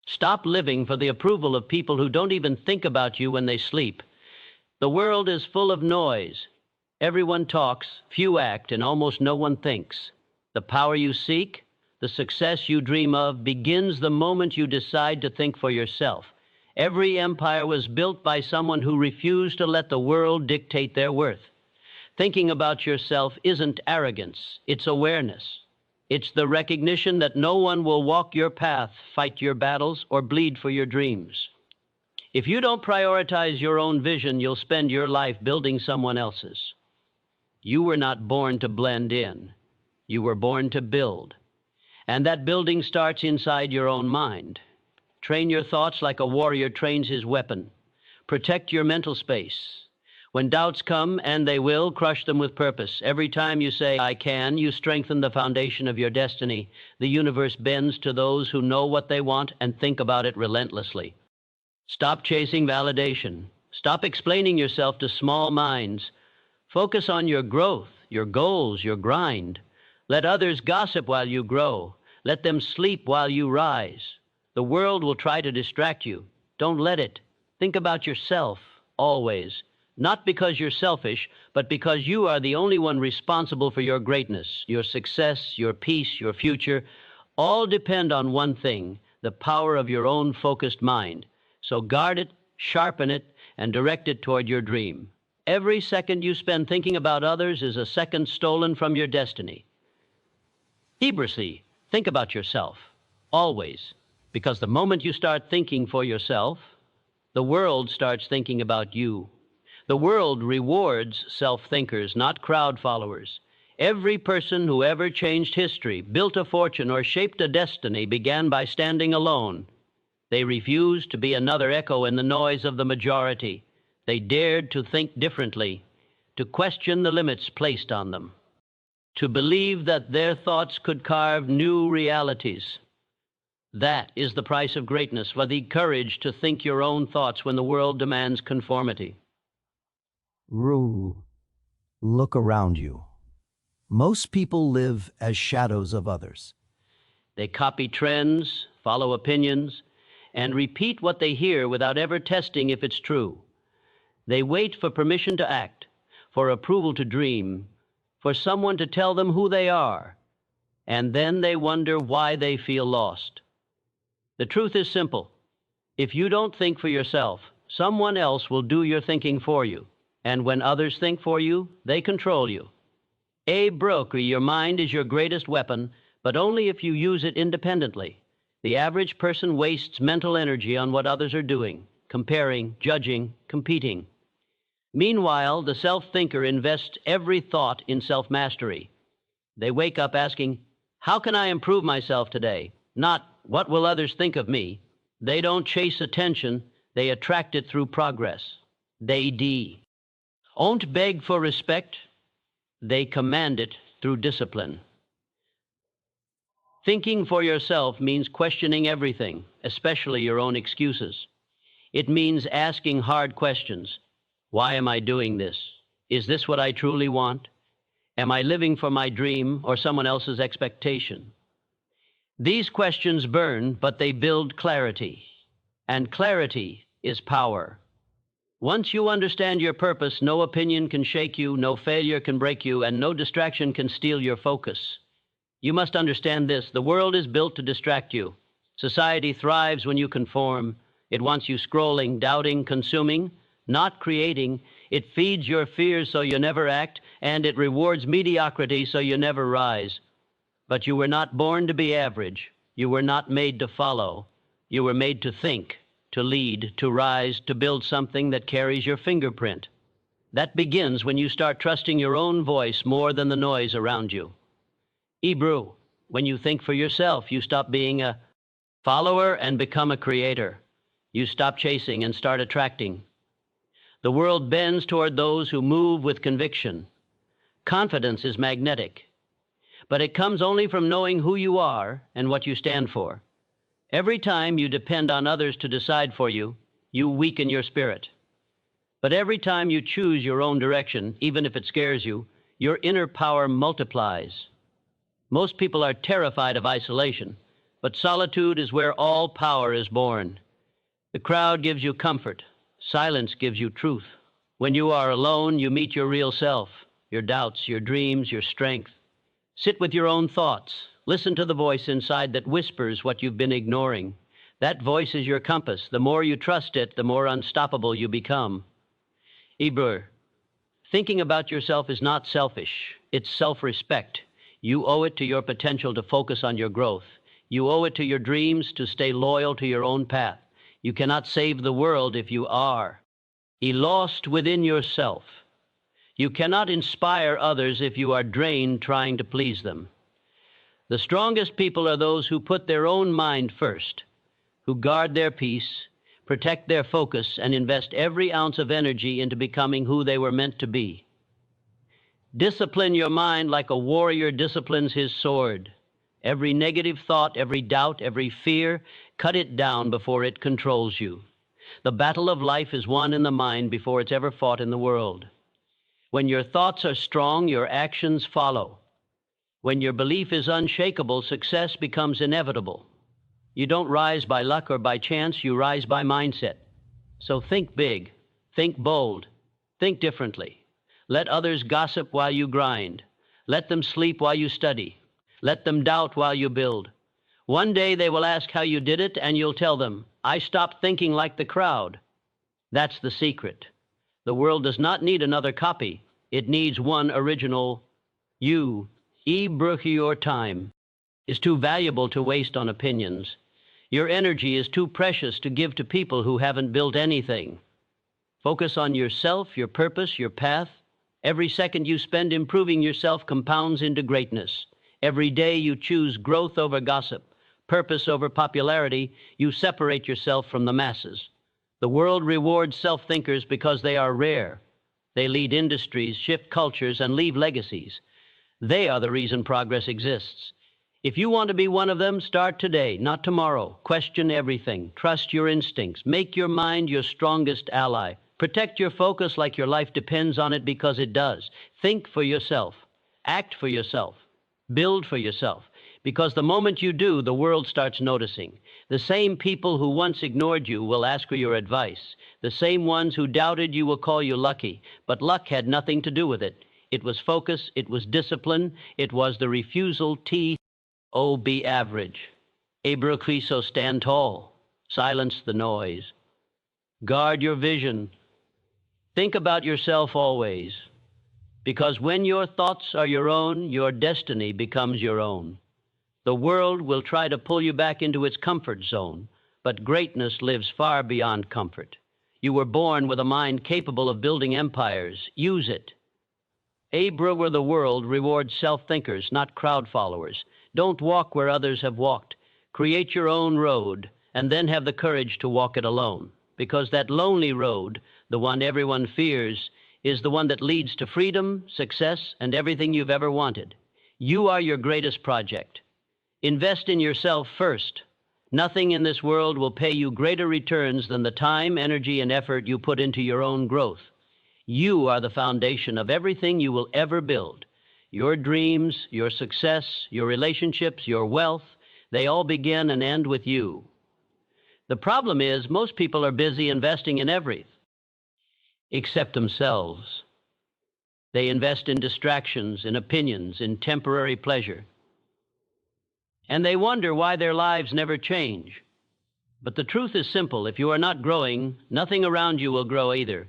Stop living for the approval of people who don't even think about you when they sleep. The world is full of noise. Everyone talks, few act, and almost no one thinks. The power you seek, the success you dream of, begins the moment you decide to think for yourself. Every empire was built by someone who refused to let the world dictate their worth. Thinking about yourself isn't arrogance, it's awareness. It's the recognition that no one will walk your path, fight your battles, or bleed for your dreams. If you don't prioritize your own vision, you'll spend your life building someone else's. You were not born to blend in. You were born to build. And that building starts inside your own mind. Train your thoughts like a warrior trains his weapon. Protect your mental space. When doubts come, and they will, crush them with purpose. Every time you say, I can, you strengthen the foundation of your destiny. The universe bends to those who know what they want and think about it relentlessly. Stop chasing validation. Stop explaining yourself to small minds. Focus on your growth, your goals, your grind. Let others gossip while you grow. Let them sleep while you rise. The world will try to distract you. Don't let it. Think about yourself, always. Not because you're selfish, but because you are the only one responsible for your greatness, your success, your peace, your future. All depend on one thing, the power of your own focused mind. So guard it, sharpen it, and direct it toward your dream. Every second you spend thinking about others is a second stolen from your destiny. Hebrisi, think about yourself, always, because the moment you start thinking for yourself, the world starts thinking about you. The world rewards self-thinkers, not crowd followers. Every person who ever changed history, built a fortune, or shaped a destiny began by standing alone. They refused to be another echo in the noise of the majority. They dared to think differently, to question the limits placed on them, to believe that their thoughts could carve new realities. That is the price of greatness, for the courage to think your own thoughts when the world demands conformity. Rule. Look around you. Most people live as shadows of others. They copy trends, follow opinions, and repeat what they hear without ever testing if it's true. They wait for permission to act, for approval to dream, for someone to tell them who they are, and then they wonder why they feel lost. The truth is simple. If you don't think for yourself, someone else will do your thinking for you. And when others think for you, they control you. Abe Brokey, your mind is your greatest weapon, but only if you use it independently. The average person wastes mental energy on what others are doing, comparing, judging, competing. Meanwhile, the self-thinker invests every thought in self-mastery. They wake up asking, how can I improve myself today? Not, what will others think of me? They don't chase attention, they attract it through progress. They Don't beg for respect, they command it through discipline. Thinking for yourself means questioning everything, especially your own excuses. It means asking hard questions. Why am I doing this? Is this what I truly want? Am I living for my dream or someone else's expectation? These questions burn, but they build clarity. And clarity is power. Once you understand your purpose, no opinion can shake you, no failure can break you, and no distraction can steal your focus. You must understand this. The world is built to distract you. Society thrives when you conform. It wants you scrolling, doubting, consuming, not creating. It feeds your fears so you never act, and it rewards mediocrity so you never rise. But you were not born to be average. You were not made to follow. You were made to think, to lead, to rise, to build something that carries your fingerprint. That begins when you start trusting your own voice more than the noise around you. Hebrew, when you think for yourself, you stop being a follower and become a creator. You stop chasing and start attracting. The world bends toward those who move with conviction. Confidence is magnetic, but it comes only from knowing who you are and what you stand for. Every time you depend on others to decide for you, you weaken your spirit. But every time you choose your own direction, even if it scares you, your inner power multiplies. Most people are terrified of isolation. But solitude is where all power is born. The crowd gives you comfort. Silence gives you truth. When you are alone, you meet your real self, your doubts, your dreams, your strength. Sit with your own thoughts. Listen to the voice inside that whispers what you've been ignoring. That voice is your compass. The more you trust it, the more unstoppable you become. Ibr, thinking about yourself is not selfish. It's self-respect. You owe it to your potential to focus on your growth. You owe it to your dreams to stay loyal to your own path. You cannot save the world if you are lost within yourself. You cannot inspire others if you are drained trying to please them. The strongest people are those who put their own mind first, who guard their peace, protect their focus, and invest every ounce of energy into becoming who they were meant to be. Discipline your mind like a warrior disciplines his sword. Every negative thought, every doubt, every fear, cut it down before it controls you. The battle of life is won in the mind before it's ever fought in the world. When your thoughts are strong, your actions follow. When your belief is unshakable, success becomes inevitable. You don't rise by luck or by chance, you rise by mindset. So think big, think bold, think differently. Let others gossip while you grind. Let them sleep while you study. Let them doubt while you build. One day they will ask how you did it, and you'll tell them, I stopped thinking like the crowd. That's the secret. The world does not need another copy. It needs one original you. Your time is too valuable to waste on opinions. Your energy is too precious to give to people who haven't built anything. Focus on yourself, your purpose, your path. Every second you spend improving yourself compounds into greatness. Every day you choose growth over gossip, purpose over popularity. You separate yourself from the masses. The world rewards self-thinkers because they are rare. They lead industries, shift cultures, and leave legacies. They are the reason progress exists. If you want to be one of them, start today, not tomorrow. Question everything. Trust your instincts. Make your mind your strongest ally. Protect your focus like your life depends on it, because it does. Think for yourself. Act for yourself. Build for yourself. Because the moment you do, the world starts noticing. The same people who once ignored you will ask for your advice. The same ones who doubted you will call you lucky. But luck had nothing to do with it. It was focus, it was discipline, it was the refusal to be average. Abraquiso, stand tall. Silence the noise. Guard your vision. Think about yourself always. Because when your thoughts are your own, your destiny becomes your own. The world will try to pull you back into its comfort zone, but greatness lives far beyond comfort. You were born with a mind capable of building empires. Use it. Where the world rewards self-thinkers, not crowd followers. Don't walk where others have walked. Create your own road, and then have the courage to walk it alone. Because that lonely road, the one everyone fears, is the one that leads to freedom, success, and everything you've ever wanted. You are your greatest project. Invest in yourself first. Nothing in this world will pay you greater returns than the time, energy, and effort you put into your own growth. You are the foundation of everything you will ever build. Your dreams, your success, your relationships, your wealth, they all begin and end with you. The problem is most people are busy investing in everything except themselves. They invest in distractions, in opinions, in temporary pleasure. And they wonder why their lives never change. But the truth is simple. If you are not growing, nothing around you will grow either.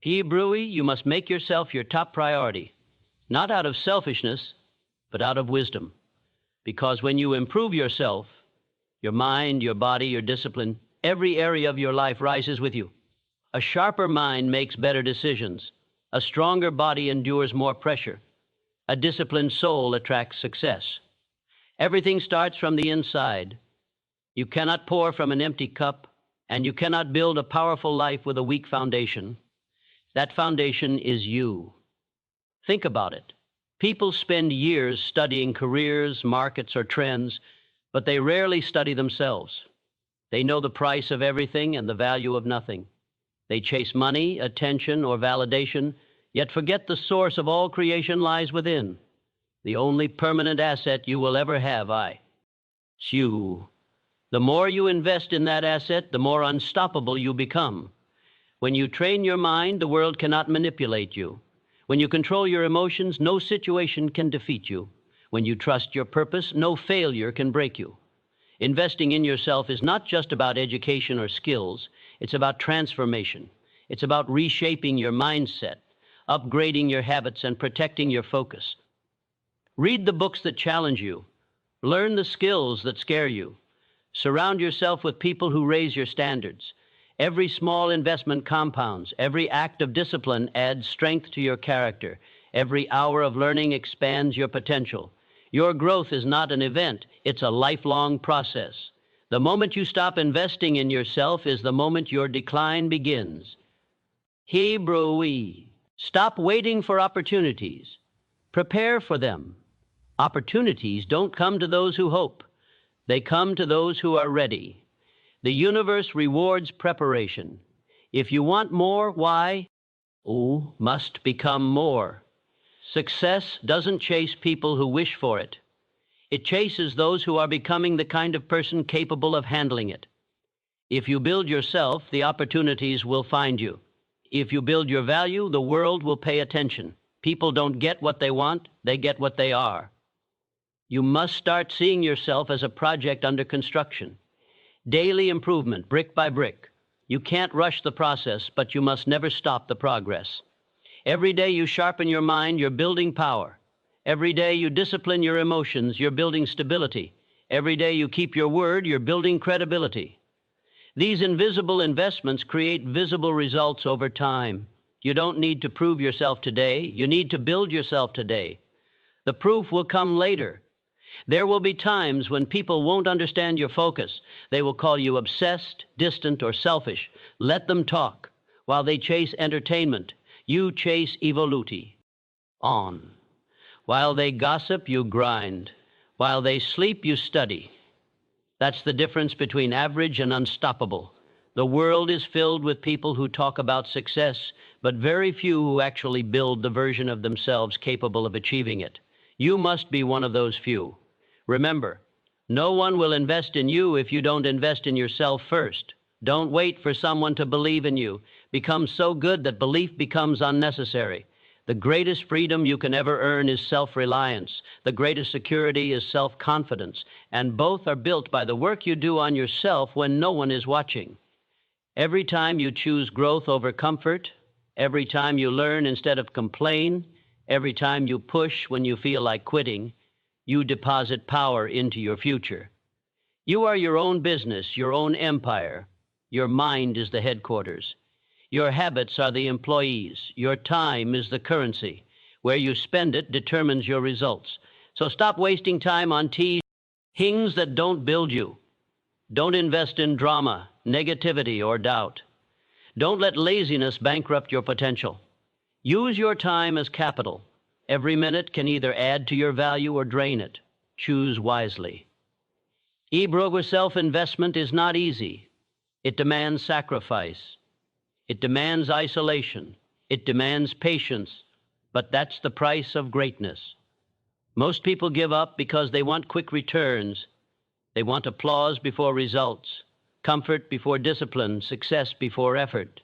You must make yourself your top priority, not out of selfishness, but out of wisdom. Because when you improve yourself, your mind, your body, your discipline, every area of your life rises with you. A sharper mind makes better decisions. A stronger body endures more pressure. A disciplined soul attracts success. Everything starts from the inside. You cannot pour from an empty cup, and you cannot build a powerful life with a weak foundation. That foundation is you. Think about it. People spend years studying careers, markets, or trends, but they rarely study themselves. They know the price of everything and the value of nothing. They chase money, attention, or validation, yet forget the source of all creation lies within. The only permanent asset you will ever have, you. The more you invest in that asset, the more unstoppable you become. When you train your mind, the world cannot manipulate you. When you control your emotions, no situation can defeat you. When you trust your purpose, no failure can break you. Investing in yourself is not just about education or skills. It's about transformation. It's about reshaping your mindset, upgrading your habits, and protecting your focus. Read the books that challenge you. Learn the skills that scare you. Surround yourself with people who raise your standards. Every small investment compounds. Every act of discipline adds strength to your character. Every hour of learning expands your potential. Your growth is not an event, it's a lifelong process. The moment you stop investing in yourself is the moment your decline begins. Hebrew. Stop waiting for opportunities. Prepare for them. Opportunities don't come to those who hope. They come to those who are ready. The universe rewards preparation. If you want more, why? Must become more. Success doesn't chase people who wish for it. It chases those who are becoming the kind of person capable of handling it. If you build yourself, the opportunities will find you. If you build your value, the world will pay attention. People don't get what they want, they get what they are. You must start seeing yourself as a project under construction. Daily improvement, brick by brick. You can't rush the process, but you must never stop the progress. Every day you sharpen your mind, you're building power. Every day you discipline your emotions, you're building stability. Every day you keep your word, you're building credibility. These invisible investments create visible results over time. You don't need to prove yourself today, you need to build yourself today. The proof will come later. There will be times when people won't understand your focus. They will call you obsessed, distant, or selfish. Let them talk. While they chase entertainment, you chase evoluti. On. While they gossip, you grind. While they sleep, you study. That's the difference between average and unstoppable. The world is filled with people who talk about success, but very few who actually build the version of themselves capable of achieving it. You must be one of those few. Remember, no one will invest in you if you don't invest in yourself first. Don't wait for someone to believe in you. Become so good that belief becomes unnecessary. The greatest freedom you can ever earn is self-reliance. The greatest security is self-confidence. And both are built by the work you do on yourself when no one is watching. Every time you choose growth over comfort, every time you learn instead of complain, every time you push when you feel like quitting, you deposit power into your future. You are your own business, your own empire. Your mind is the headquarters. Your habits are the employees. Your time is the currency. Where you spend it determines your results. So stop wasting time on things that don't build you. Don't invest in drama, negativity, or doubt. Don't let laziness bankrupt your potential. Use your time as capital. Every minute can either add to your value or drain it. Choose wisely. Self-investment is not easy. It demands sacrifice. It demands isolation. It demands patience. But that's the price of greatness. Most people give up because they want quick returns. They want applause before results, comfort before discipline, success before effort.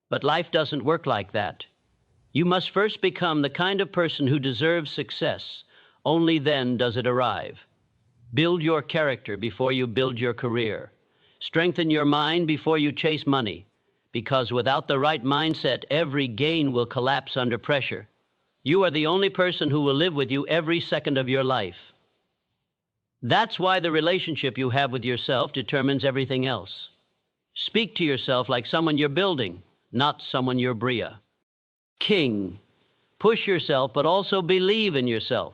But life doesn't work like that. You must first become the kind of person who deserves success. Only then does it arrive. Build your character before you build your career. Strengthen your mind before you chase money, because without the right mindset, every gain will collapse under pressure. You are the only person who will live with you every second of your life. That's why the relationship you have with yourself determines everything else. Speak to yourself like someone you're building, not someone you're bria. King. Push yourself, but also believe in yourself.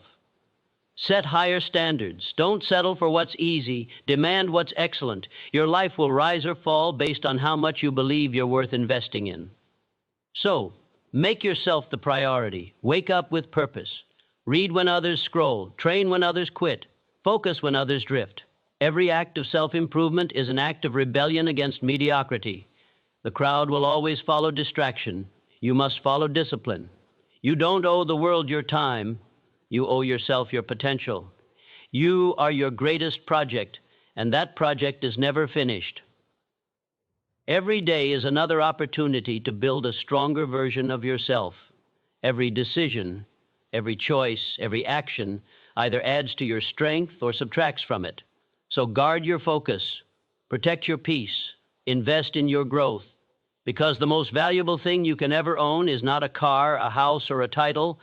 Set higher standards. Don't settle for what's easy. Demand what's excellent. Your life will rise or fall based on how much you believe you're worth investing in. So, make yourself the priority. Wake up with purpose. Read when others scroll. Train when others quit. Focus when others drift. Every act of self-improvement is an act of rebellion against mediocrity. The crowd will always follow distraction. You must follow discipline. You don't owe the world your time. You owe yourself your potential. You are your greatest project, and that project is never finished. Every day is another opportunity to build a stronger version of yourself. Every decision, every choice, every action either adds to your strength or subtracts from it. So guard your focus, protect your peace, invest in your growth, because the most valuable thing you can ever own is not a car, a house, or a title.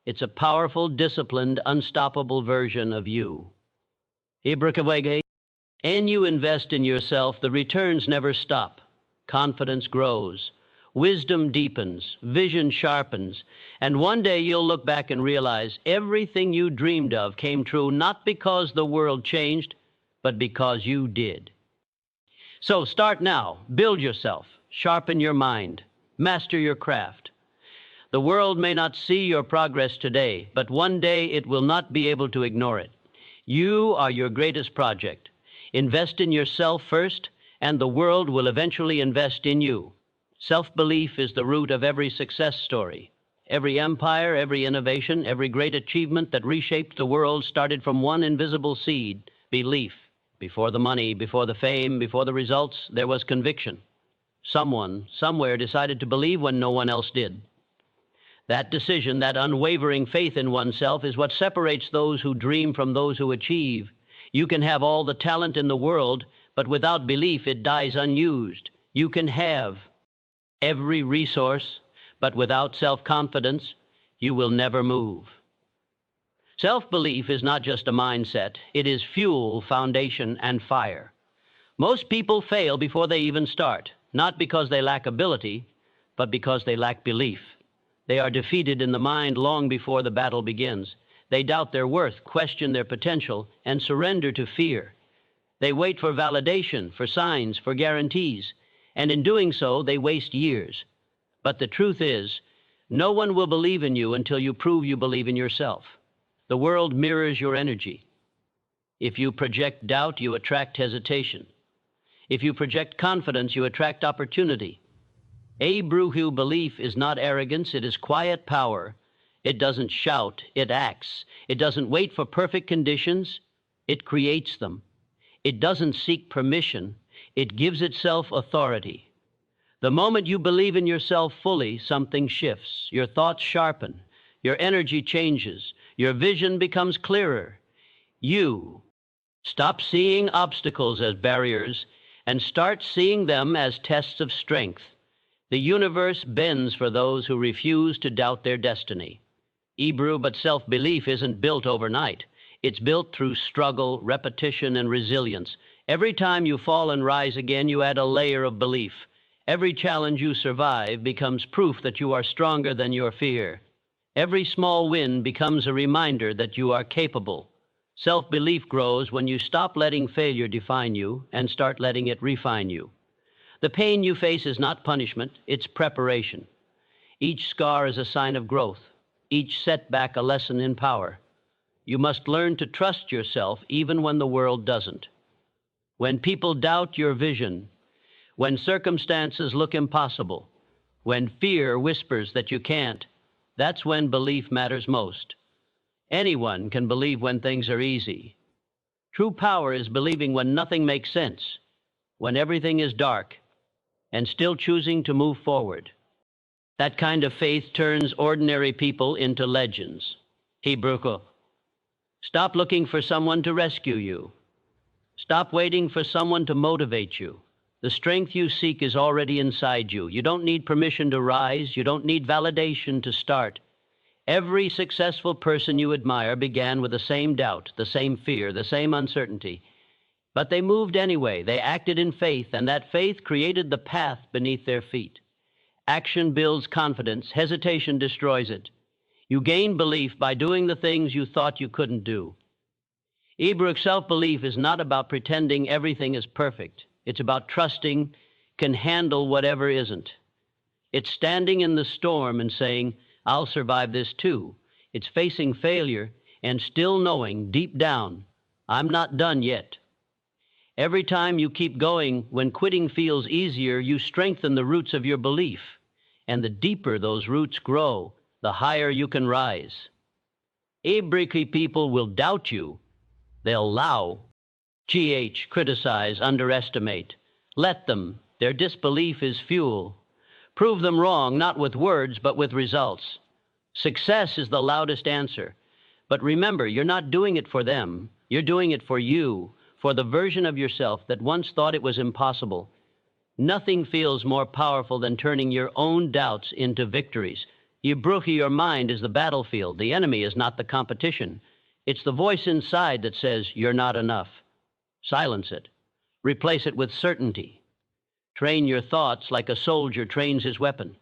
It's a powerful, disciplined, unstoppable version of you. And you invest in yourself, the returns never stop. Confidence grows, wisdom deepens, vision sharpens, and one day you'll look back and realize everything you dreamed of came true not because the world changed, but because you did. So start now, build yourself, sharpen your mind, master your craft. The world may not see your progress today, but one day it will not be able to ignore it. You are your greatest project. Invest in yourself first, and the world will eventually invest in you. Self-belief is the root of every success story. Every empire, every innovation, every great achievement that reshaped the world started from one invisible seed, belief. Before the money, before the fame, before the results, there was conviction. Someone, somewhere decided to believe when no one else did. That decision, that unwavering faith in oneself is what separates those who dream from those who achieve. You can have all the talent in the world, but without belief it dies unused. You can have every resource, but without self-confidence, you will never move. Self-belief is not just a mindset, it is fuel, foundation, and fire. Most people fail before they even start, not because they lack ability, but because they lack belief. They are defeated in the mind long before the battle begins. They doubt their worth, question their potential, and surrender to fear. They wait for validation, for signs, for guarantees, and in doing so, they waste years. But the truth is, no one will believe in you until you prove you believe in yourself. The world mirrors your energy. If you project doubt, you attract hesitation. If you project confidence, you attract opportunity. True belief is not arrogance, it is quiet power. It doesn't shout, it acts. It doesn't wait for perfect conditions, it creates them. It doesn't seek permission, it gives itself authority. The moment you believe in yourself fully, something shifts. Your thoughts sharpen, your energy changes, your vision becomes clearer. You stop seeing obstacles as barriers and start seeing them as tests of strength. The universe bends for those who refuse to doubt their destiny. But self-belief isn't built overnight. It's built through struggle, repetition, and resilience. Every time you fall and rise again, you add a layer of belief. Every challenge you survive becomes proof that you are stronger than your fear. Every small win becomes a reminder that you are capable. Self-belief grows when you stop letting failure define you and start letting it refine you. The pain you face is not punishment, it's preparation. Each scar is a sign of growth, each setback a lesson in power. You must learn to trust yourself even when the world doesn't. When people doubt your vision, when circumstances look impossible, when fear whispers that you can't, that's when belief matters most. Anyone can believe when things are easy. True power is believing when nothing makes sense, when everything is dark, and still choosing to move forward. That kind of faith turns ordinary people into legends. Stop looking for someone to rescue you. Stop waiting for someone to motivate you. The strength you seek is already inside you. You don't need permission to rise. You don't need validation to start. Every successful person you admire began with the same doubt, the same fear, the same uncertainty. But they moved anyway. They acted in faith, and that faith created the path beneath their feet. Action builds confidence. Hesitation destroys it. You gain belief by doing the things you thought you couldn't do. Self-belief is not about pretending everything is perfect. It's about trusting can handle whatever isn't. It's standing in the storm and saying, I'll survive this too. It's facing failure and still knowing deep down, I'm not done yet. Every time you keep going, when quitting feels easier, you strengthen the roots of your belief. And the deeper those roots grow, the higher you can rise. People will doubt you, They'll allow. Criticize, underestimate. Let them. Their disbelief is fuel. Prove them wrong, not with words, but with results. Success is the loudest answer. But remember, you're not doing it for them. You're doing it for you, for the version of yourself that once thought it was impossible. Nothing feels more powerful than turning your own doubts into victories. Your mind is the battlefield. The enemy is not the competition. It's the voice inside that says, you're not enough. Silence it. Replace it with certainty. Train your thoughts like a soldier trains his weapon.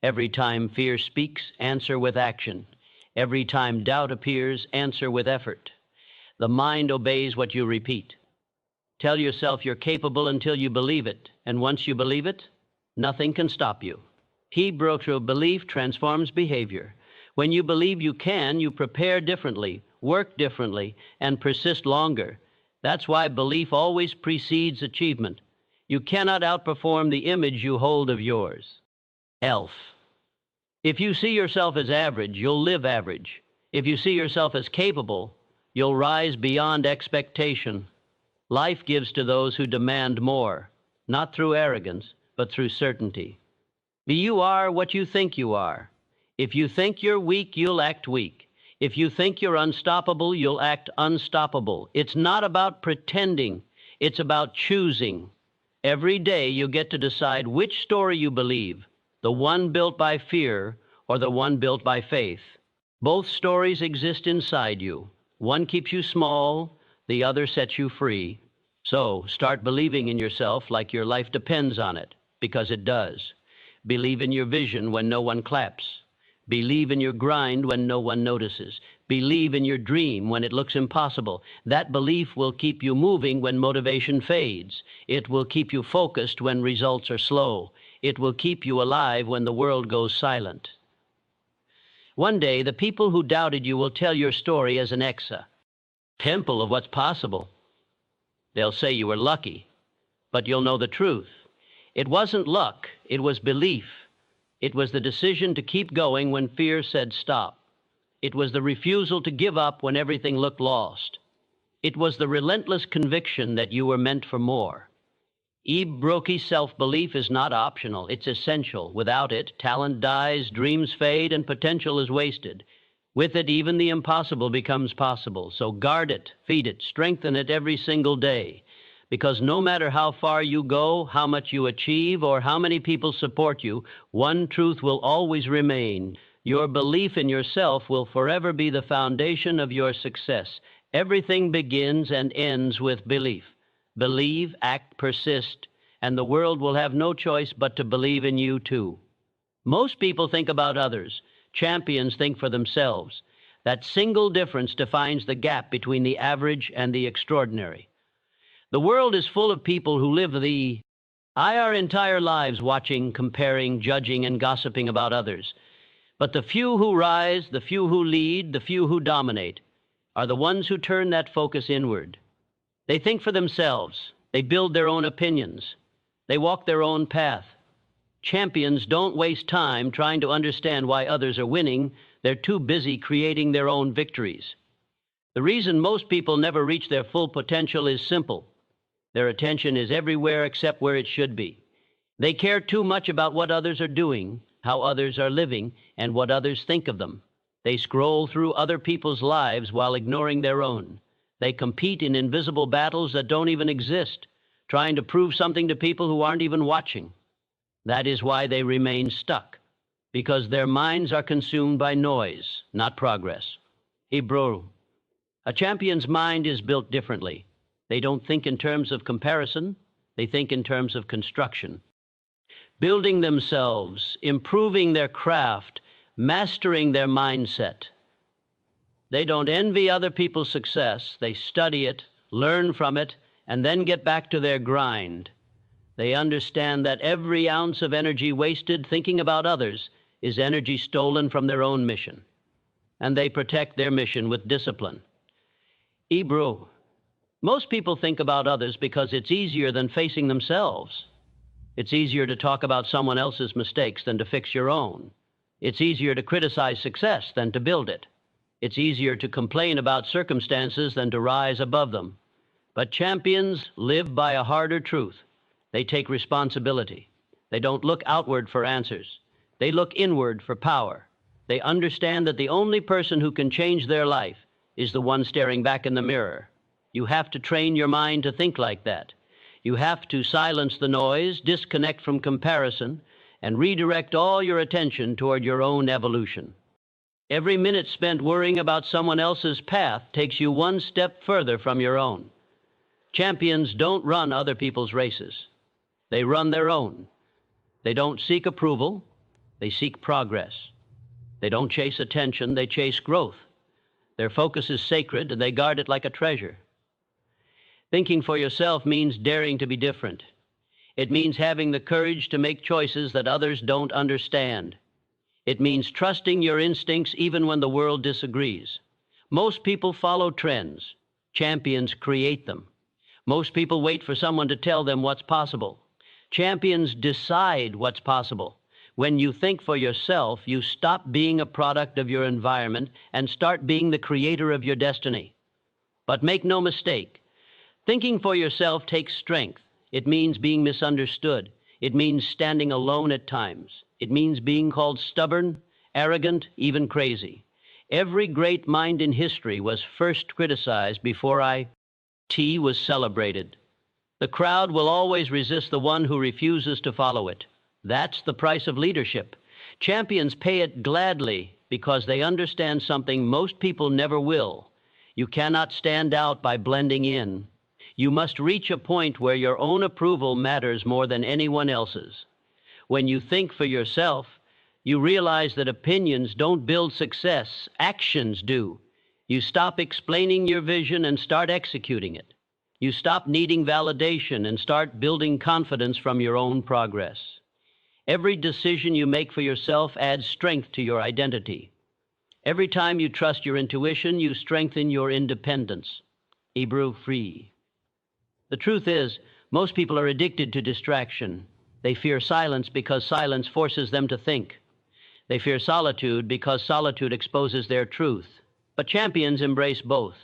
Every time fear speaks, answer with action. Every time doubt appears, answer with effort. The mind obeys what you repeat. Tell yourself you're capable until you believe it, and once you believe it, nothing can stop you. Hebrew belief transforms behavior. When you believe you can, you prepare differently, work differently, and persist longer. That's why belief always precedes achievement. You cannot outperform the image you hold of yours. Elf. If you see yourself as average, you'll live average. If you see yourself as capable, you'll rise beyond expectation. Life gives to those who demand more, not through arrogance, but through certainty. You are what you think you are. If you think you're weak, you'll act weak. If you think you're unstoppable, you'll act unstoppable. It's not about pretending. It's about choosing. Every day you get to decide which story you believe, the one built by fear or the one built by faith. Both stories exist inside you. One keeps you small, the other sets you free. So start believing in yourself like your life depends on it, because it does. Believe in your vision when no one claps. Believe in your grind when no one notices. Believe in your dream when it looks impossible. That belief will keep you moving when motivation fades. It will keep you focused when results are slow. It will keep you alive when the world goes silent. One day, the people who doubted you will tell your story as an example of what's possible. They'll say you were lucky, but you'll know the truth. It wasn't luck, it was belief. It was the decision to keep going when fear said stop. It was the refusal to give up when everything looked lost. It was the relentless conviction that you were meant for more. Broki's self-belief is not optional, it's essential. Without it, talent dies, dreams fade, and potential is wasted. With it, even the impossible becomes possible. So guard it, feed it, strengthen it every single day. Because no matter how far you go, how much you achieve, or how many people support you, one truth will always remain. Your belief in yourself will forever be the foundation of your success. Everything begins and ends with belief. Believe, act, persist, and the world will have no choice but to believe in you too. Most people think about others. Champions think for themselves. That single difference defines the gap between the average and the extraordinary. The world is full of people who live our entire lives watching, comparing, judging, and gossiping about others. But the few who rise, the few who lead, the few who dominate, are the ones who turn that focus inward. They think for themselves. They build their own opinions. They walk their own path. Champions don't waste time trying to understand why others are winning. They're too busy creating their own victories. The reason most people never reach their full potential is simple. Their attention is everywhere except where it should be. They care too much about what others are doing, how others are living, and what others think of them. They scroll through other people's lives while ignoring their own. They compete in invisible battles that don't even exist, trying to prove something to people who aren't even watching. That is why they remain stuck, because their minds are consumed by noise, not progress. Hebrew. A champion's mind is built differently. They don't think in terms of comparison, they think in terms of construction. Building themselves, improving their craft, mastering their mindset. They don't envy other people's success. They study it, learn from it, and then get back to their grind. They understand that every ounce of energy wasted thinking about others is energy stolen from their own mission. And they protect their mission with discipline. Hebrew. Most people think about others because it's easier than facing themselves. It's easier to talk about someone else's mistakes than to fix your own. It's easier to criticize success than to build it. It's easier to complain about circumstances than to rise above them. But champions live by a harder truth. They take responsibility. They don't look outward for answers. They look inward for power. They understand that the only person who can change their life is the one staring back in the mirror. You have to train your mind to think like that. You have to silence the noise, disconnect from comparison, and redirect all your attention toward your own evolution. Every minute spent worrying about someone else's path takes you one step further from your own. Champions don't run other people's races. They run their own. They don't seek approval. They seek progress. They don't chase attention. They chase growth. Their focus is sacred, and they guard it like a treasure. Thinking for yourself means daring to be different. It means having the courage to make choices that others don't understand. It means trusting your instincts even when the world disagrees. Most people follow trends. Champions create them. Most people wait for someone to tell them what's possible. Champions decide what's possible. When you think for yourself, you stop being a product of your environment and start being the creator of your destiny. But make no mistake, thinking for yourself takes strength. It means being misunderstood. It means standing alone at times. It means being called stubborn, arrogant, even crazy. Every great mind in history was first criticized before IT was celebrated. The crowd will always resist the one who refuses to follow it. That's the price of leadership. Champions pay it gladly because they understand something most people never will. You cannot stand out by blending in. You must reach a point where your own approval matters more than anyone else's. When you think for yourself, you realize that opinions don't build success, actions do. You stop explaining your vision and start executing it. You stop needing validation and start building confidence from your own progress. Every decision you make for yourself adds strength to your identity. Every time you trust your intuition, you strengthen your independence. Hebrew free. The truth is, most people are addicted to distraction. They fear silence because silence forces them to think. They fear solitude because solitude exposes their truth. But champions embrace both.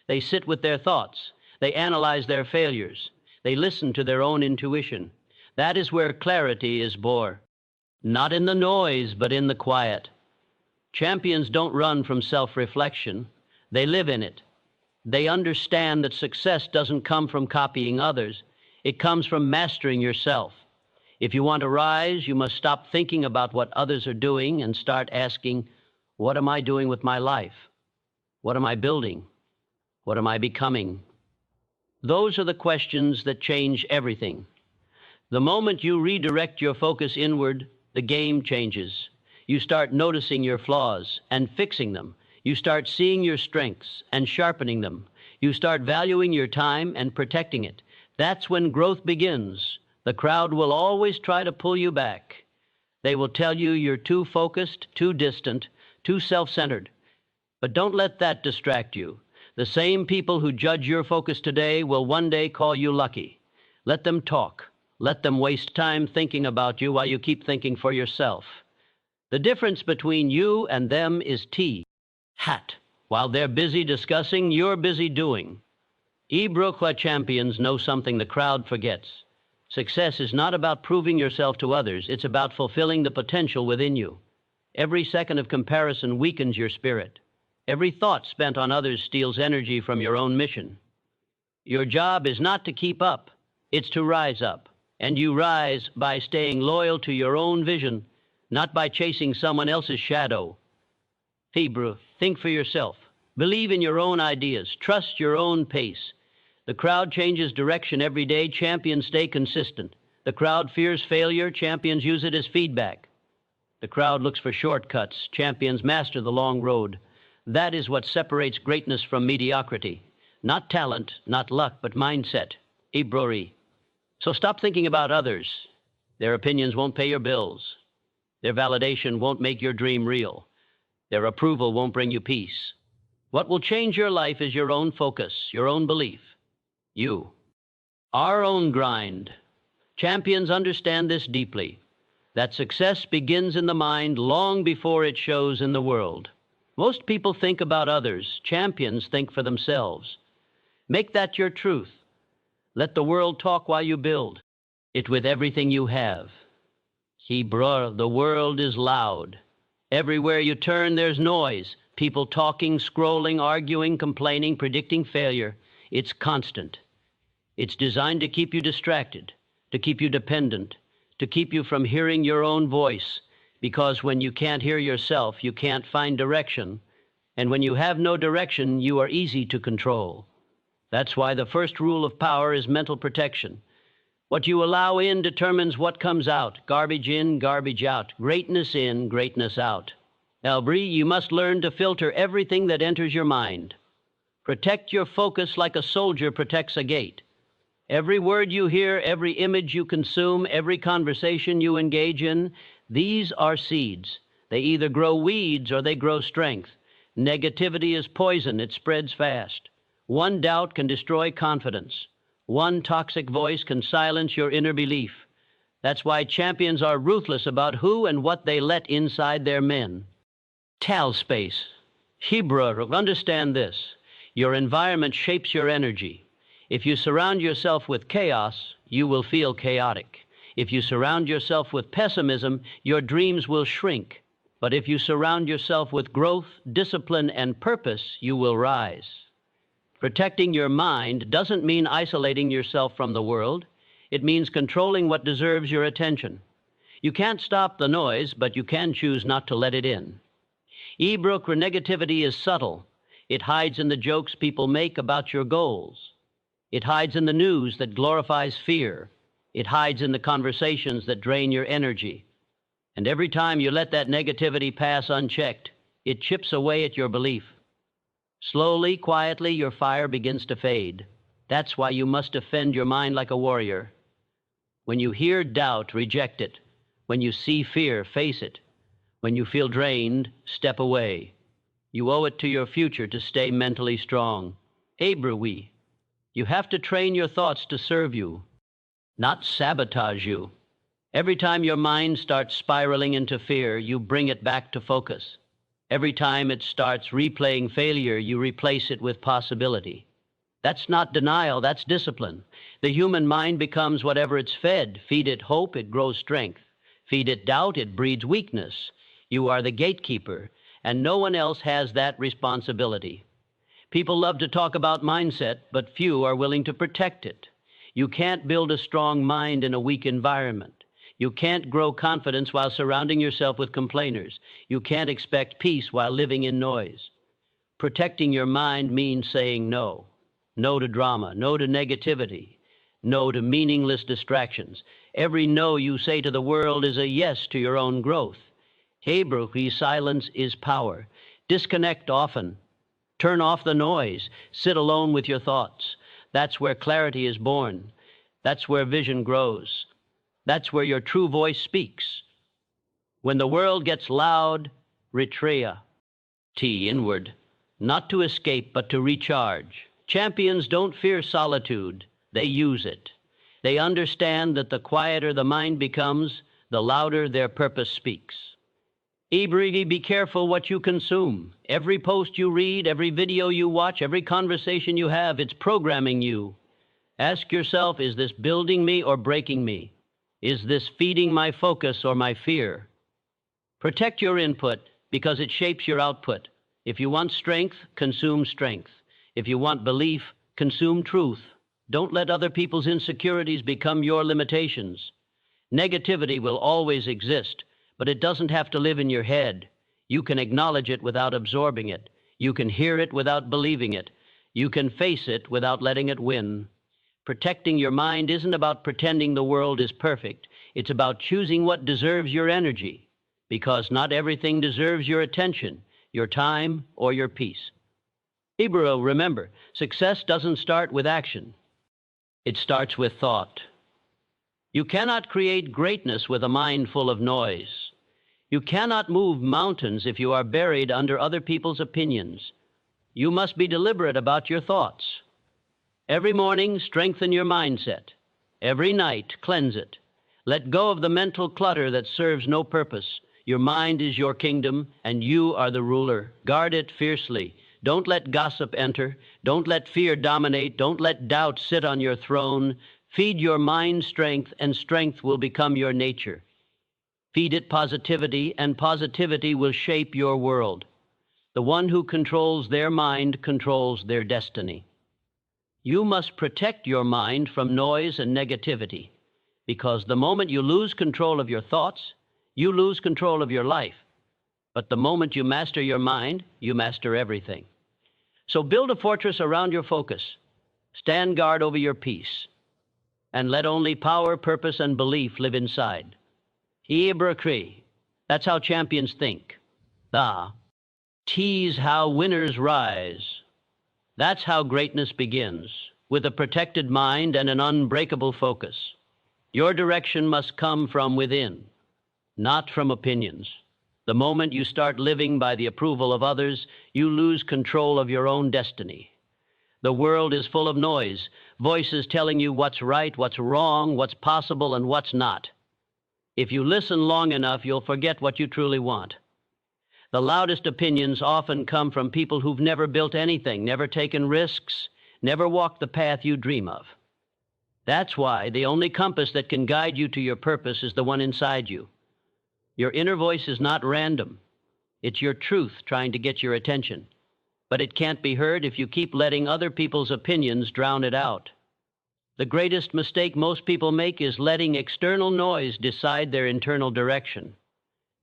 They sit with their thoughts. They analyze their failures. They listen to their own intuition. That is where clarity is born. Not in the noise, but in the quiet. Champions don't run from self-reflection. They live in it. They understand that success doesn't come from copying others. It comes from mastering yourself. If you want to rise, you must stop thinking about what others are doing and start asking, what am I doing with my life? What am I building? What am I becoming? Those are the questions that change everything. The moment you redirect your focus inward, the game changes. You start noticing your flaws and fixing them. You start seeing your strengths and sharpening them. You start valuing your time and protecting it. That's when growth begins. The crowd will always try to pull you back. They will tell you you're too focused, too distant, too self-centered. But don't let that distract you. The same people who judge your focus today will one day call you lucky. Let them talk. Let them waste time thinking about you while you keep thinking for yourself. The difference between you and them is hat. While they're busy discussing, you're busy doing. Ibrokwa champions know something the crowd forgets. Success is not about proving yourself to others. It's about fulfilling the potential within you. Every second of comparison weakens your spirit. Every thought spent on others steals energy from your own mission. Your job is not to keep up. It's to rise up. And you rise by staying loyal to your own vision, not by chasing someone else's shadow. Hebrew, think for yourself. Believe in your own ideas. Trust your own pace. The crowd changes direction every day. Champions stay consistent. The crowd fears failure. Champions use it as feedback. The crowd looks for shortcuts. Champions master the long road. That is what separates greatness from mediocrity. Not talent, not luck, but mindset. Ibrori. So stop thinking about others. Their opinions won't pay your bills. Their validation won't make your dream real. Their approval won't bring you peace. What will change your life is your own focus, your own belief. You. Our own grind. Champions understand this deeply, that success begins in the mind long before it shows in the world. Most people think about others. Champions think for themselves. Make that your truth. Let the world talk while you build it with everything you have. Hebrew, the world is loud. Everywhere you turn, there's noise. People talking, scrolling, arguing, complaining, predicting failure. It's constant. It's designed to keep you distracted, to keep you dependent, to keep you from hearing your own voice. Because when you can't hear yourself, you can't find direction. And when you have no direction, you are easy to control. That's why the first rule of power is mental protection. What you allow in determines what comes out. Garbage in, garbage out. Greatness in, greatness out. Elbry, you must learn to filter everything that enters your mind. Protect your focus like a soldier protects a gate. Every word you hear, every image you consume, every conversation you engage in, these are seeds. They either grow weeds or they grow strength. Negativity is poison. It spreads fast. One doubt can destroy confidence. One toxic voice can silence your inner belief. That's why champions are ruthless about who and what they let inside their men. Tal space. Hebrew, understand this. Your environment shapes your energy. If you surround yourself with chaos, you will feel chaotic. If you surround yourself with pessimism, your dreams will shrink. But if you surround yourself with growth, discipline, and purpose, you will rise. Protecting your mind doesn't mean isolating yourself from the world. It means controlling what deserves your attention. You can't stop the noise, but you can choose not to let it in. Ebrook, negativity is subtle. It hides in the jokes people make about your goals. It hides in the news that glorifies fear. It hides in the conversations that drain your energy. And every time you let that negativity pass unchecked, it chips away at your belief. Slowly, quietly, your fire begins to fade. That's why you must defend your mind like a warrior. When you hear doubt, reject it. When you see fear, face it. When you feel drained, step away. You owe it to your future to stay mentally strong. Hebrew, you have to train your thoughts to serve you, not sabotage you. Every time your mind starts spiraling into fear, you bring it back to focus. Every time it starts replaying failure, you replace it with possibility. That's not denial, that's discipline. The human mind becomes whatever it's fed. Feed it hope, it grows strength. Feed it doubt, it breeds weakness. You are the gatekeeper, and no one else has that responsibility. People love to talk about mindset, but few are willing to protect it. You can't build a strong mind in a weak environment. You can't grow confidence while surrounding yourself with complainers. You can't expect peace while living in noise. Protecting your mind means saying no. No to drama, no to negativity, no to meaningless distractions. Every no you say to the world is a yes to your own growth. Hebrew, silence is power. Disconnect often. Turn off the noise. Sit alone with your thoughts. That's where clarity is born. That's where vision grows. That's where your true voice speaks. When the world gets loud, retreat. Inward. Not to escape, but to recharge. Champions don't fear solitude. They use it. They understand that the quieter the mind becomes, the louder their purpose speaks. Ebregie, be careful what you consume. Every post you read, every video you watch, every conversation you have, it's programming you. Ask yourself, is this building me or breaking me? Is this feeding my focus or my fear? Protect your input because it shapes your output. If you want strength, consume strength. If you want belief, consume truth. Don't let other people's insecurities become your limitations. Negativity will always exist, but it doesn't have to live in your head. You can acknowledge it without absorbing it. You can hear it without believing it. You can face it without letting it win. Protecting your mind isn't about pretending the world is perfect. It's about choosing what deserves your energy, because not everything deserves your attention, your time, or your peace. Hebrew, remember, success doesn't start with action. It starts with thought. You cannot create greatness with a mind full of noise. You cannot move mountains if you are buried under other people's opinions. You must be deliberate about your thoughts. Every morning, strengthen your mindset. Every night, cleanse it. Let go of the mental clutter that serves no purpose. Your mind is your kingdom, and you are the ruler. Guard it fiercely. Don't let gossip enter. Don't let fear dominate. Don't let doubt sit on your throne. Feed your mind strength, and strength will become your nature. Feed it positivity, and positivity will shape your world. The one who controls their mind controls their destiny. You must protect your mind from noise and negativity, because the moment you lose control of your thoughts, you lose control of your life. But the moment you master your mind, you master everything. So build a fortress around your focus. Stand guard over your peace. And let only power, purpose, and belief live inside. Ibrakri. That's how champions think. Da. Tease how winners rise. That's how greatness begins, with a protected mind and an unbreakable focus. Your direction must come from within, not from opinions. The moment you start living by the approval of others, you lose control of your own destiny. The world is full of noise, voices telling you what's right, what's wrong, what's possible, and what's not. If you listen long enough, you'll forget what you truly want. The loudest opinions often come from people who've never built anything, never taken risks, never walked the path you dream of. That's why the only compass that can guide you to your purpose is the one inside you. Your inner voice is not random. It's your truth trying to get your attention. But it can't be heard if you keep letting other people's opinions drown it out. The greatest mistake most people make is letting external noise decide their internal direction.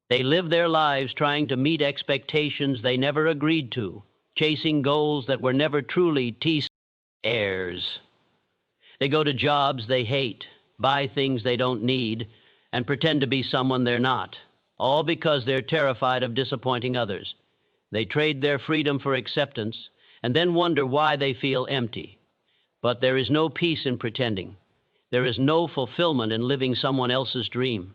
They live their lives trying to meet expectations they never agreed to, chasing goals that were never truly heirs. They go to jobs they hate, buy things they don't need, and pretend to be someone they're not, all because they're terrified of disappointing others. They trade their freedom for acceptance and then wonder why they feel empty. But there is no peace in pretending. There is no fulfillment in living someone else's dream.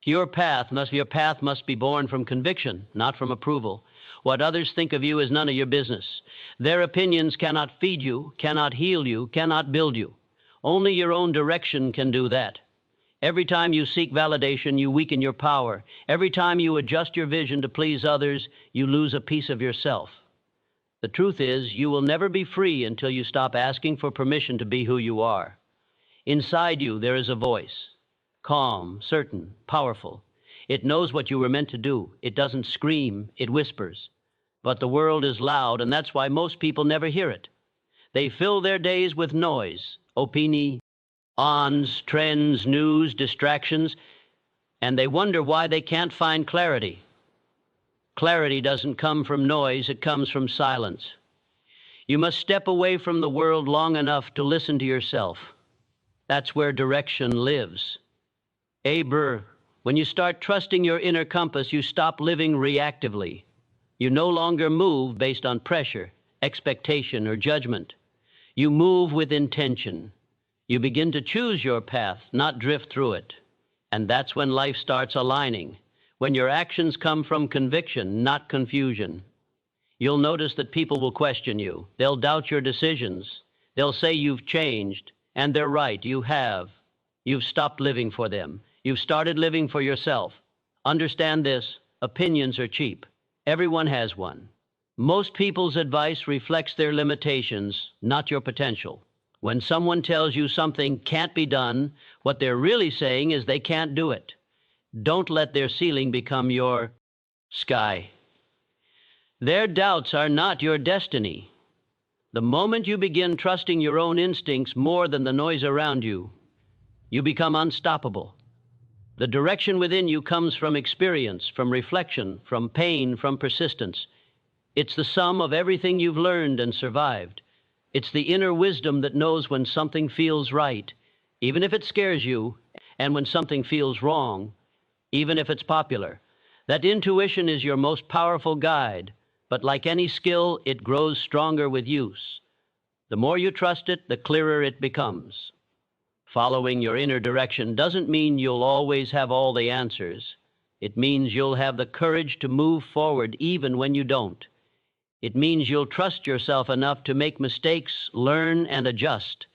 Your path must be born from conviction, not from approval. What others think of you is none of your business. Their opinions cannot feed you, cannot heal you, cannot build you. Only your own direction can do that. Every time you seek validation, you weaken your power. Every time you adjust your vision to please others, you lose a piece of yourself. The truth is, you will never be free until you stop asking for permission to be who you are. Inside you, there is a voice. Calm, certain, powerful. It knows what you were meant to do. It doesn't scream, it whispers. But the world is loud, and that's why most people never hear it. They fill their days with noise, opinions, trends, news, distractions, and they wonder why they can't find clarity. Clarity doesn't come from noise, it comes from silence. You must step away from the world long enough to listen to yourself. That's where direction lives. When you start trusting your inner compass, you stop living reactively. You no longer move based on pressure, expectation, or judgment. You move with intention. You begin to choose your path, not drift through it. And that's when life starts aligning, when your actions come from conviction, not confusion. You'll notice that people will question you. They'll doubt your decisions. They'll say you've changed, and they're right, you have. You've stopped living for them. You've started living for yourself. Understand this, opinions are cheap. Everyone has one. Most people's advice reflects their limitations, not your potential. When someone tells you something can't be done, what they're really saying is they can't do it. Don't let their ceiling become your sky. Their doubts are not your destiny. The moment you begin trusting your own instincts more than the noise around you, you become unstoppable. The direction within you comes from experience, from reflection, from pain, from persistence. It's the sum of everything you've learned and survived. It's the inner wisdom that knows when something feels right, even if it scares you, and when something feels wrong, even if it's popular. That intuition is your most powerful guide, but like any skill, it grows stronger with use. The more you trust it, the clearer it becomes. Following your inner direction doesn't mean you'll always have all the answers. It means you'll have the courage to move forward even when you don't. It means you'll trust yourself enough to make mistakes, learn, and adjust,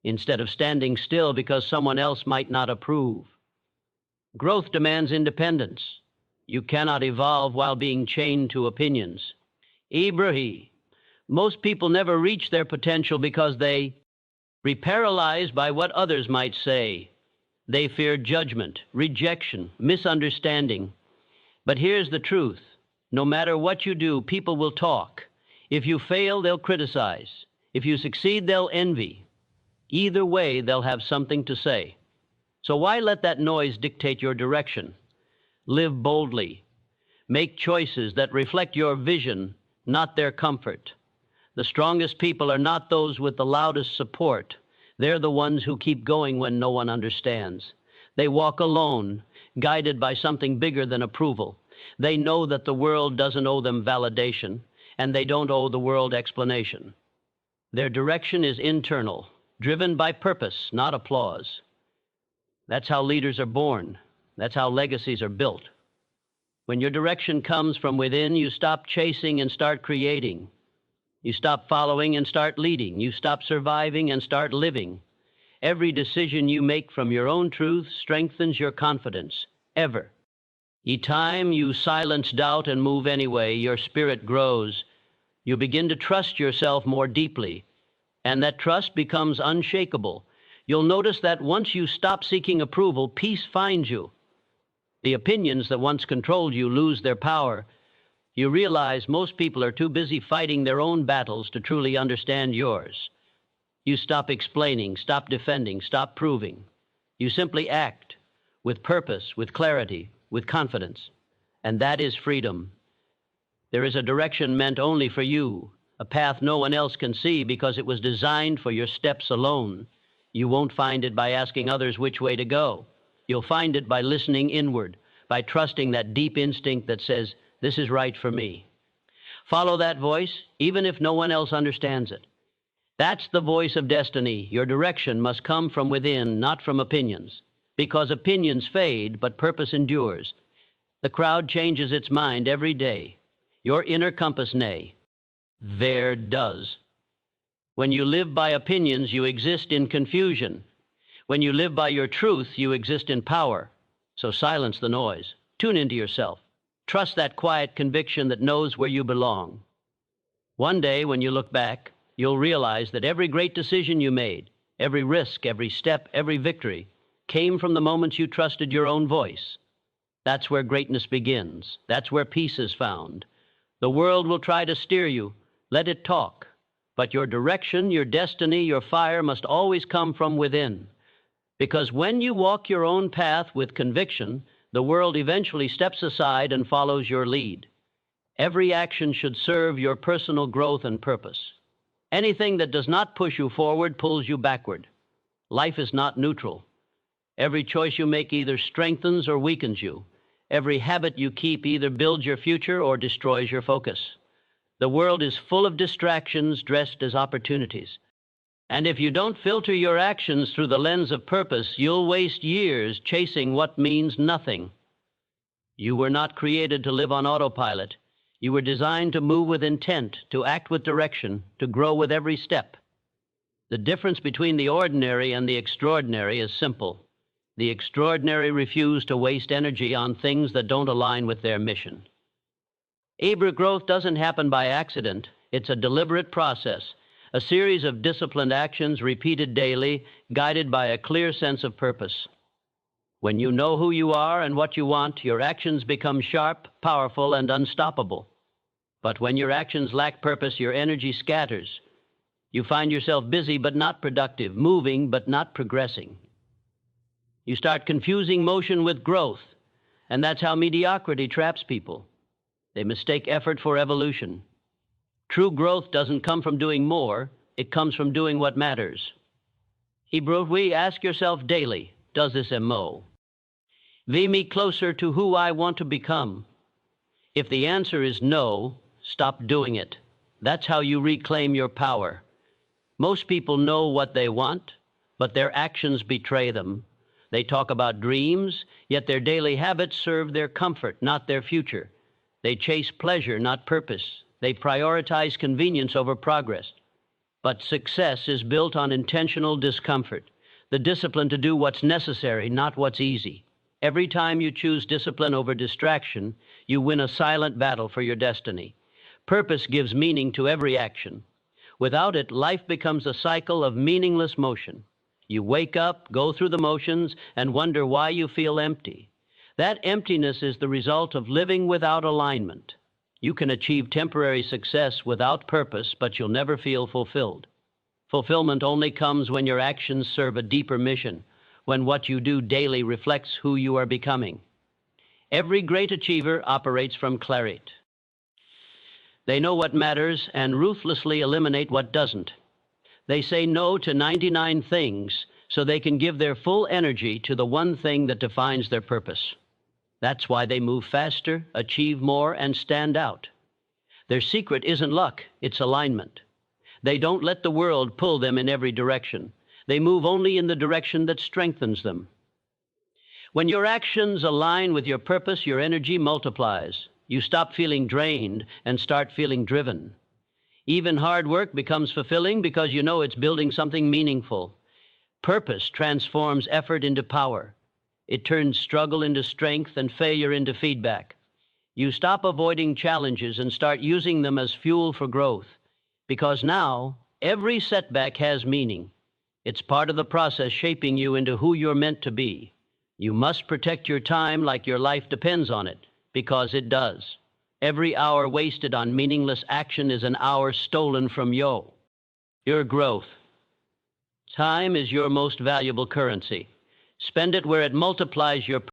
instead of standing still because someone else might not approve. Growth demands independence. You cannot evolve while being chained to opinions. Ibrahim, most people never reach their potential because they be paralyzed by what others might say. They fear judgment, rejection, misunderstanding. But here's the truth. No matter what you do, people will talk. If you fail, they'll criticize. If you succeed, they'll envy. Either way, they'll have something to say. So why let that noise dictate your direction? Live boldly. Make choices that reflect your vision, not their comfort. The strongest people are not those with the loudest support. They're the ones who keep going when no one understands. They walk alone, guided by something bigger than approval. They know that the world doesn't owe them validation, and they don't owe the world explanation. Their direction is internal, driven by purpose, not applause. That's how leaders are born. That's how legacies are built. When your direction comes from within, you stop chasing and start creating. You stop following and start leading. You stop surviving and start living. Every decision you make from your own truth strengthens your confidence, ever. Each time you silence doubt and move anyway, your spirit grows. You begin to trust yourself more deeply, and that trust becomes unshakable. You'll notice that once you stop seeking approval, peace finds you. The opinions that once controlled you lose their power. You realize most people are too busy fighting their own battles to truly understand yours. You stop explaining, stop defending, stop proving. You simply act with purpose, with clarity, with confidence. And that is freedom. There is a direction meant only for you, a path no one else can see because it was designed for your steps alone. You won't find it by asking others which way to go. You'll find it by listening inward, by trusting that deep instinct that says, this is right for me. Follow that voice, even if no one else understands it. That's the voice of destiny. Your direction must come from within, not from opinions, because opinions fade, but purpose endures. The crowd changes its mind every day. Your inner compass there does. When you live by opinions, you exist in confusion. When you live by your truth, you exist in power. So silence the noise. Tune into yourself. Trust that quiet conviction that knows where you belong. One day, when you look back, you'll realize that every great decision you made, every risk, every step, every victory, came from the moments you trusted your own voice. That's where greatness begins. That's where peace is found. The world will try to steer you. Let it talk. But your direction, your destiny, your fire must always come from within. Because when you walk your own path with conviction, the world eventually steps aside and follows your lead. Every action should serve your personal growth and purpose. Anything that does not push you forward pulls you backward. Life is not neutral. Every choice you make either strengthens or weakens you. Every habit you keep either builds your future or destroys your focus. The world is full of distractions dressed as opportunities. And if you don't filter your actions through the lens of purpose, you'll waste years chasing what means nothing. You were not created to live on autopilot. You were designed to move with intent, to act with direction, to grow with every step. The difference between the ordinary and the extraordinary is simple. The extraordinary refuse to waste energy on things that don't align with their mission. Growth doesn't happen by accident. It's a deliberate process. A series of disciplined actions repeated daily, guided by a clear sense of purpose. When you know who you are and what you want, your actions become sharp, powerful, and unstoppable. But when your actions lack purpose, your energy scatters. You find yourself busy but not productive, moving but not progressing. You start confusing motion with growth, and that's how mediocrity traps people. They mistake effort for evolution. True growth doesn't come from doing more, it comes from doing what matters. We ask yourself daily, does this MO me closer to who I want to become? If the answer is no, stop doing it. That's how you reclaim your power. Most people know what they want, but their actions betray them. They talk about dreams, yet their daily habits serve their comfort, not their future. They chase pleasure, not purpose. They prioritize convenience over progress. But success is built on intentional discomfort, the discipline to do what's necessary, not what's easy. Every time you choose discipline over distraction, you win a silent battle for your destiny. Purpose gives meaning to every action. Without it, life becomes a cycle of meaningless motion. You wake up, go through the motions, and wonder why you feel empty. That emptiness is the result of living without alignment. You can achieve temporary success without purpose, but you'll never feel fulfilled. Fulfillment only comes when your actions serve a deeper mission, when what you do daily reflects who you are becoming. Every great achiever operates from clarity. They know what matters and ruthlessly eliminate what doesn't. They say no to 99 things so they can give their full energy to the one thing that defines their purpose. That's why they move faster, achieve more, and stand out. Their secret isn't luck, it's alignment. They don't let the world pull them in every direction. They move only in the direction that strengthens them. When your actions align with your purpose, your energy multiplies. You stop feeling drained and start feeling driven. Even hard work becomes fulfilling because you know it's building something meaningful. Purpose transforms effort into power. It turns struggle into strength and failure into feedback. You stop avoiding challenges and start using them as fuel for growth. Because now, every setback has meaning. It's part of the process shaping you into who you're meant to be. You must protect your time like your life depends on it, because it does. Every hour wasted on meaningless action is an hour stolen from you. Your growth. Time is your most valuable currency. Spend it where it multiplies your